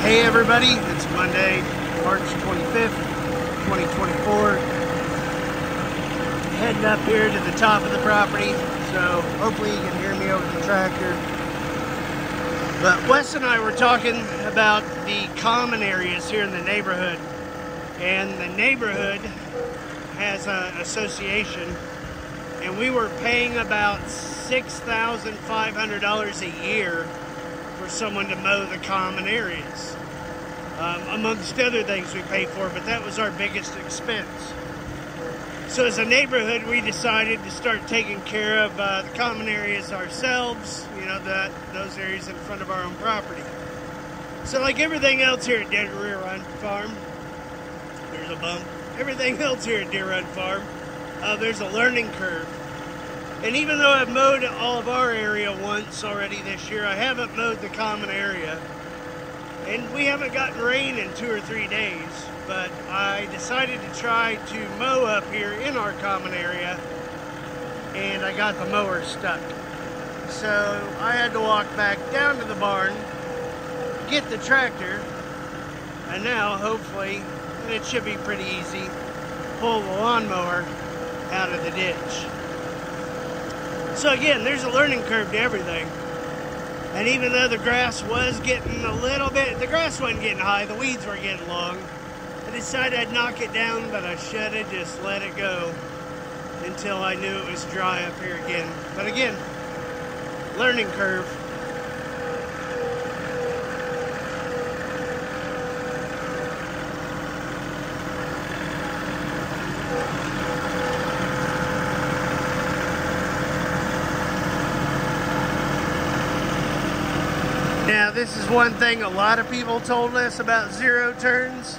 Hey everybody, it's Monday, March 25th, 2024. Heading up here to the top of the property, so hopefully you can hear me over the tractor. But Wes and I were talking about the common areas here in the neighborhood. And the neighborhood has an association, and we were paying about $6,500 a year for someone to mow the common areas. Amongst other things we paid for, but that was our biggest expense. So as a neighborhood, we decided to start taking care of the common areas ourselves, you know, those areas in front of our own property. So like everything else here at Deer Run Farm, there's a bump. Everything else here at Deer Run Farm, there's a learning curve. And even though I've mowed all of our area once already this year, I haven't mowed the common area. And we haven't gotten rain in 2 or 3 days, but I decided to try to mow up here in our common area, and I got the mower stuck. So I had to walk back down to the barn, get the tractor, and now hopefully, and it should be pretty easy, pull the lawnmower out of the ditch. So again, there's a learning curve to everything. And even though the grass was getting a little bit, the grass wasn't getting high, the weeds were getting long. I decided I'd knock it down, but I should have just let it go until I knew it was dry up here again. But again, learning curve. Now, this is one thing a lot of people told us about zero turns,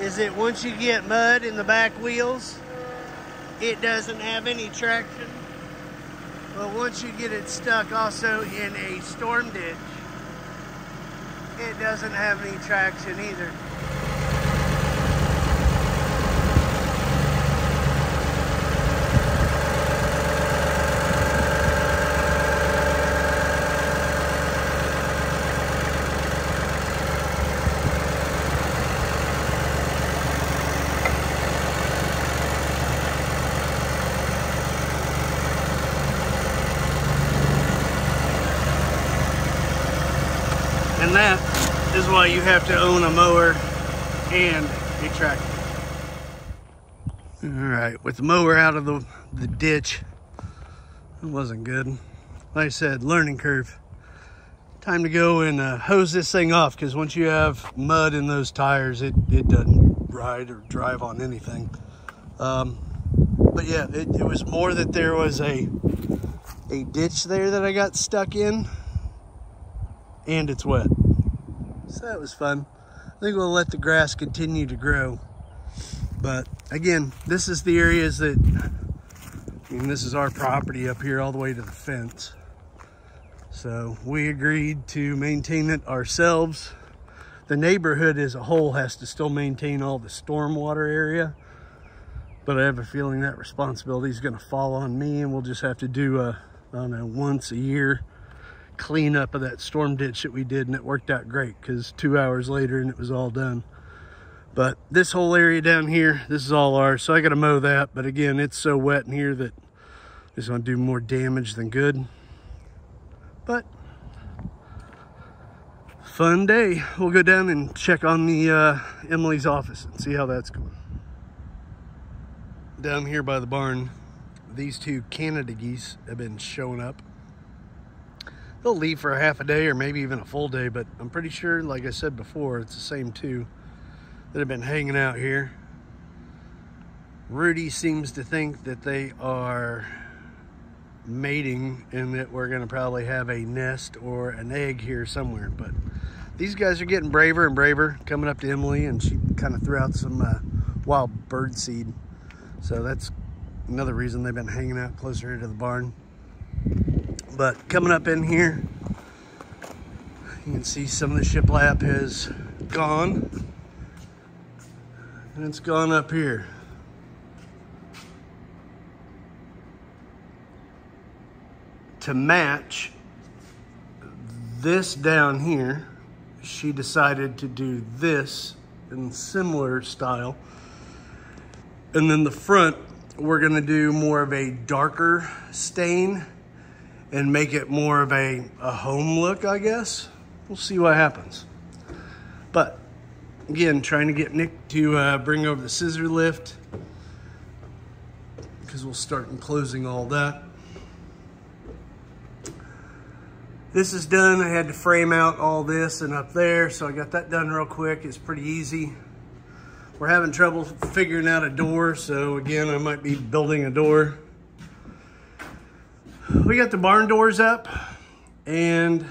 is that once you get mud in the back wheels, it doesn't have any traction. But once you get it stuck also in a storm ditch, it doesn't have any traction either. And that is why you have to own a mower and a tractor. All right, with the mower out of the ditch, it wasn't good. Like I said, learning curve. Time to go and hose this thing off, because once you have mud in those tires, it doesn't ride or drive on anything. But yeah, it was more that there was a ditch there that I got stuck in, and it's wet. So that was fun. I think we'll let the grass continue to grow. But again, this is the areas that, this is our property up here all the way to the fence. So we agreed to maintain it ourselves. The neighborhood as a whole has to still maintain all the stormwater area, but I have a feeling that responsibility is going to fall on me, and we'll just have to do I don't know, once a year cleanup of that storm ditch that we did, and it worked out great because 2 hours later and it was all done. But this whole area down here, this is all ours, so I got to mow that. But again, it's so wet in here that it's going to do more damage than good. But fun day. We'll go down and check on the Emily's office and see how that's going. Down here by the barn, these two Canada geese have been showing up. They'll leave for a half a day or maybe even a full day, but I'm pretty sure, like I said before, it's the same two that have been hanging out here. Rudy seems to think that they are mating and that we're gonna probably have a nest or an egg here somewhere, but these guys are getting braver and braver, coming up to Emily, and she kind of threw out some wild bird seed. So that's another reason they've been hanging out closer to the barn. But coming up in here, you can see some of the shiplap has gone, and it's gone up here. To match this down here she decided to do this in similar style. And then the front, we're gonna do more of a darker stain and make it more of a home look, I guess. We'll see what happens. But again, trying to get Nick to bring over the scissor lift, because we'll start enclosing all that. This is done. I had to frame out all this and up there, so I got that done real quick. It's pretty easy. We're having trouble figuring out a door, so again, I might be building a door. We got the barn doors up, and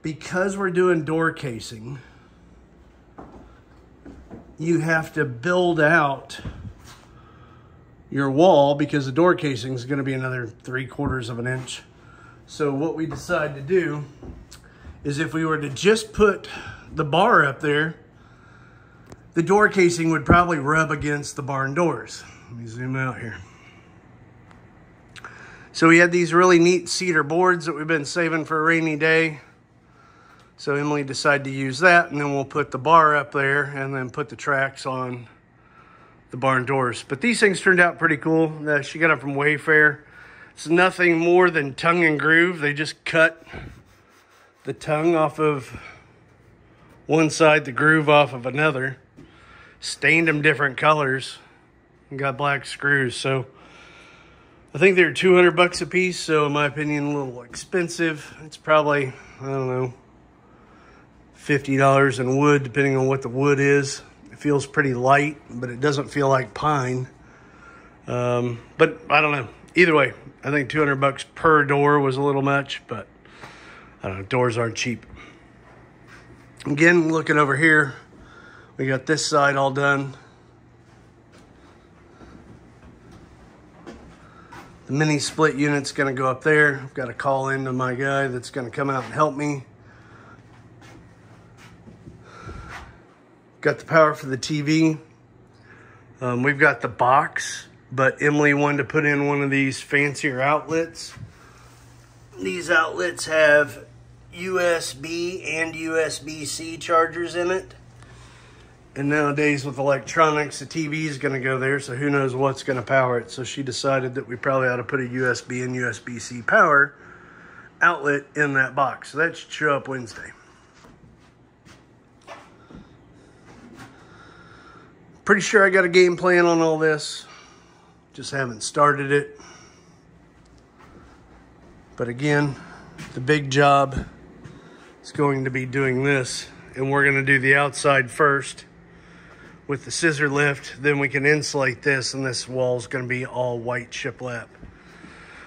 because we're doing door casing, you have to build out your wall because the door casing is going to be another 3/4 of an inch. So what we decided to do is if we were to just put the bar up there, the door casing would probably rub against the barn doors. Let me zoom out here. So we had these really neat cedar boards that we've been saving for a rainy day. So Emily decided to use that, and then we'll put the bar up there and then put the tracks on the barn doors. But these things turned out pretty cool. She got them from Wayfair. It's nothing more than tongue and groove. They just cut the tongue off of one side, the groove off of another, stained them different colors, and got black screws. So I think they're 200 bucks a piece. So in my opinion, a little expensive. It's probably, I don't know, $50 in wood, depending on what the wood is. It feels pretty light, but it doesn't feel like pine. But I don't know. Either way, I think 200 bucks per door was a little much, but I don't know, doors aren't cheap. Again, looking over here, we got this side all done. The mini split unit's gonna go up there. I've got to call into my guy that's gonna come out and help me. Got the power for the TV. We've got the box, but Emily wanted to put in one of these fancier outlets. These outlets have USB and USB-C chargers in it. And nowadays with electronics, the TV is going to go there, so who knows what's going to power it. So she decided that we probably ought to put a USB and USB-C power outlet in that box. So that should show up Wednesday. Pretty sure I got a game plan on all this. Just haven't started it. But again, the big job is going to be doing this. And we're going to do the outside first with the scissor lift. Then we can insulate this, and this wall is going to be all white shiplap.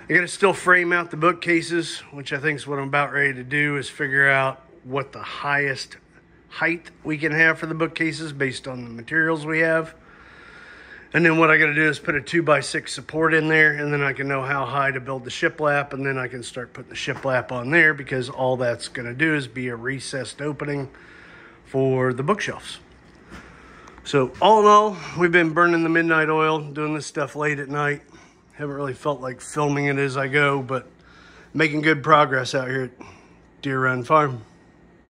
I got to still frame out the bookcases, which I think is what I'm about ready to do, is figure out what the highest height we can have for the bookcases based on the materials we have. And then what I got to do is put a 2x6 support in there, and then I can know how high to build the shiplap, and then I can start putting the shiplap on there, because all that's going to do is be a recessed opening for the bookshelves. So all in all, we've been burning the midnight oil, doing this stuff late at night. Haven't really felt like filming it as I go, but making good progress out here at Deer Run Farm.